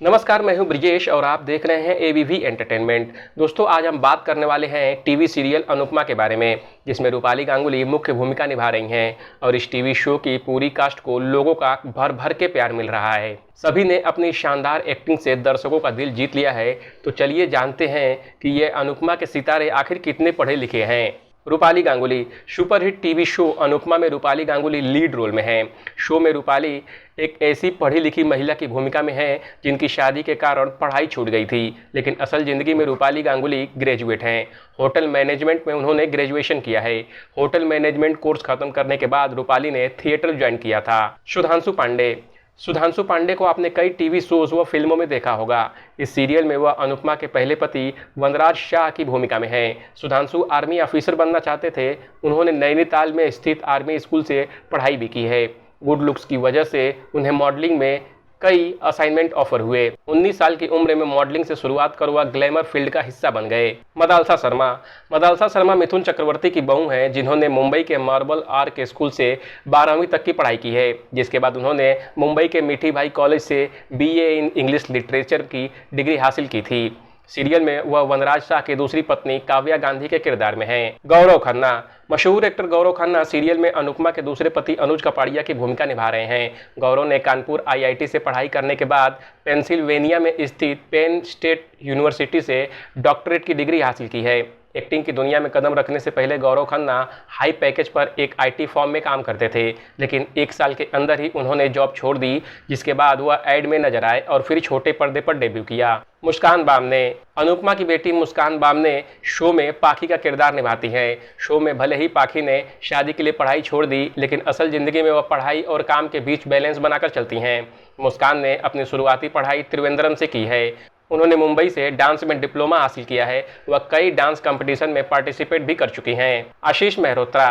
नमस्कार, मैं हूं ब्रिजेश और आप देख रहे हैं एबीवी एंटरटेनमेंट। दोस्तों, आज हम बात करने वाले हैं टीवी सीरियल अनुपमा के बारे में, जिसमें रूपाली गांगुली मुख्य भूमिका निभा रही हैं और इस टीवी शो की पूरी कास्ट को लोगों का भर भर के प्यार मिल रहा है। सभी ने अपनी शानदार एक्टिंग से दर्शकों का दिल जीत लिया है। तो चलिए जानते हैं कि ये अनुपमा के सितारे आखिर कितने पढ़े लिखे हैं। Rupali Ganguly. Superhit TV show Anupama में रूपाली गांगुली लीड रोल में हैं। शो में रूपाली एक ऐसी पढ़ी लिखी महिला की भूमिका में हैं जिनकी शादी के कारण पढ़ाई छूट गई थी, लेकिन असल जिंदगी में रूपाली गांगुली ग्रेजुएट हैं। होटल मैनेजमेंट में उन्होंने ग्रेजुएशन किया है। होटल मैनेजमेंट कोर्स खत्म करने के बाद रूपाली ने थिएटर ज्वाइन किया था। सुधांशु पांडे। सुधांशु पांडे को आपने कई टीवी शोज व फिल्मों में देखा होगा। इस सीरियल में वह अनुपमा के पहले पति वनराज शाह की भूमिका में हैं। सुधांशु आर्मी ऑफिसर बनना चाहते थे। उन्होंने नैनीताल में स्थित आर्मी स्कूल से पढ़ाई भी की है। गुड लुक्स की वजह से उन्हें मॉडलिंग में कई असाइनमेंट ऑफर हुए। 19 साल की उम्र में मॉडलिंग से शुरुआत कर वह ग्लैमर फील्ड का हिस्सा बन गए। मदालसा शर्मा। मदालसा शर्मा मिथुन चक्रवर्ती की बहू हैं, जिन्होंने मुंबई के मार्बल आर्क स्कूल से 12वीं तक की पढ़ाई की है, जिसके बाद उन्होंने मुंबई के मिठी भाई कॉलेज से बीए इन इंग्लिश लिटरेचर की डिग्री हासिल की थी। सीरियल में वह वनराज शाह की दूसरी पत्नी काव्या गांधी के किरदार में हैं। गौरव खन्ना। मशहूर एक्टर गौरव खन्ना सीरियल में अनुपमा के दूसरे पति अनुज कपाड़िया की भूमिका निभा रहे हैं। गौरव ने कानपुर आईआईटी से पढ़ाई करने के बाद पेंसिल्वेनिया में स्थित पेन स्टेट यूनिवर्सिटी से डॉक्टरेट की डिग्री हासिल की है। एक्टिंग की दुनिया में कदम रखने से पहले गौरव खन्ना हाई पैकेज पर एक आईटी फर्म में काम करते थे, लेकिन 1 साल के अंदर ही उन्होंने जॉब छोड़ दी, जिसके बाद वह एड में नजर आए और फिर छोटे पर्दे पर डेब्यू किया। मुस्कान बामने। अनुपमा की बेटी मुस्कान बामने शो में पाखी का किरदार निभाती हैं। शो में भले ही पाखी ने शादी के लिए पढ़ाई छोड़ दी, लेकिन असल जिंदगी में वह पढ़ाई और काम के बीच बैलेंस बनाकर चलती हैं। मुस्कान ने अपनी शुरुआती पढ़ाई त्रिवेंद्रम से की है। उन्होंने मुंबई से डांस में डिप्लोमा हासिल किया है। वह कई डांस कंपटीशन में पार्टिसिपेट भी कर चुकी हैं। आशीष मेहरोत्रा।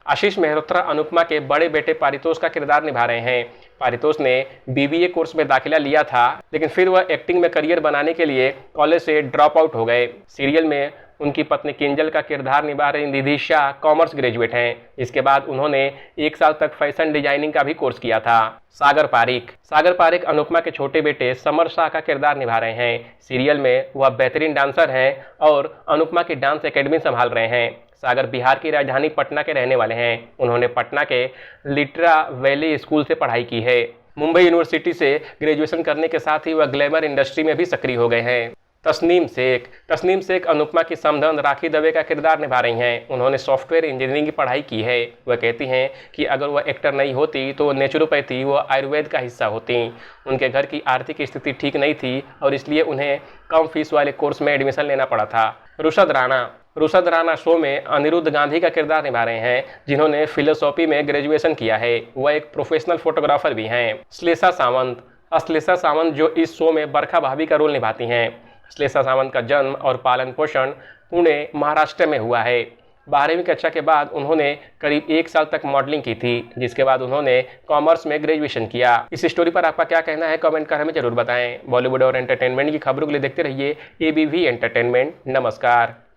आशीष मेहरोत्रा अनुपमा के बड़े बेटे पारितोष का किरदार निभा रहे हैं। पारितोष ने बीबीए कोर्स में दाखिला लिया था, लेकिन फिर वह एक्टिंग में करियर बनाने के लिए कॉलेज से ड्रॉप आउट हो गए। सीरियल में उनकी पत्नी किंजल का किरदार निभा रही निधि शाह कॉमर्स ग्रेजुएट हैं। इसके बाद उन्होंने 1 साल तक फैशन डिजाइनिंग का भी कोर्स किया था। सागर पारिक। सागर पारिक अनुपमा के छोटे बेटे समर शाह का किरदार निभा रहे हैं। सीरियल में वह बेहतरीन डांसर हैं और अनुपमा की डांस एकेडमी संभाल रहे हैं। सागर बिहार की राजधानी पटना के रहने वाले हैं। उन्होंने पटना के लिटरा वैली स्कूल से पढ़ाई की है। मुंबई यूनिवर्सिटी से ग्रेजुएशन करने के साथ ही वह ग्लैमर इंडस्ट्री में भी सक्रिय हो गए हैं। तस्नीम शेख। तस्नीम शेख अनुपमा की समधन राखी दवे का किरदार निभा रही हैं। उन्होंने सॉफ्टवेयर इंजीनियरिंग की पढ़ाई की है। वह कहती हैं कि अगर वह एक्टर नहीं होती तो नेचुरोपैथी व आयुर्वेद का हिस्सा होती। उनके घर की आर्थिक स्थिति ठीक नहीं थी और इसलिए उन्हें कम फीस वाले कोर्स में एडमिशन लेना पड़ा था। रुशद राणा। रुशद राणा शो में अनिरुद्ध गांधी का किरदार निभा रहे हैं, जिन्होंने फिलोसॉफी में ग्रेजुएशन किया है। वह एक प्रोफेशनल फोटोग्राफर भी हैं। श्लेषा सावंत। श्लेषा सावंत जो इस शो में बरखा भाभी का रोल निभाती हैं। श्लेषा सावंत का जन्म और पालन पोषण पुणे महाराष्ट्र में हुआ है। 12वीं कक्षा के बाद उन्होंने करीब 1 साल तक मॉडलिंग की थी, जिसके बाद उन्होंने कॉमर्स में ग्रेजुएशन किया। इस स्टोरी पर आपका क्या कहना है, कमेंट कर हमें जरूर बताएं। बॉलीवुड और एंटरटेनमेंट की खबरों के लिए देखते रहिए एबीवी एंटरटेनमेंट। नमस्कार।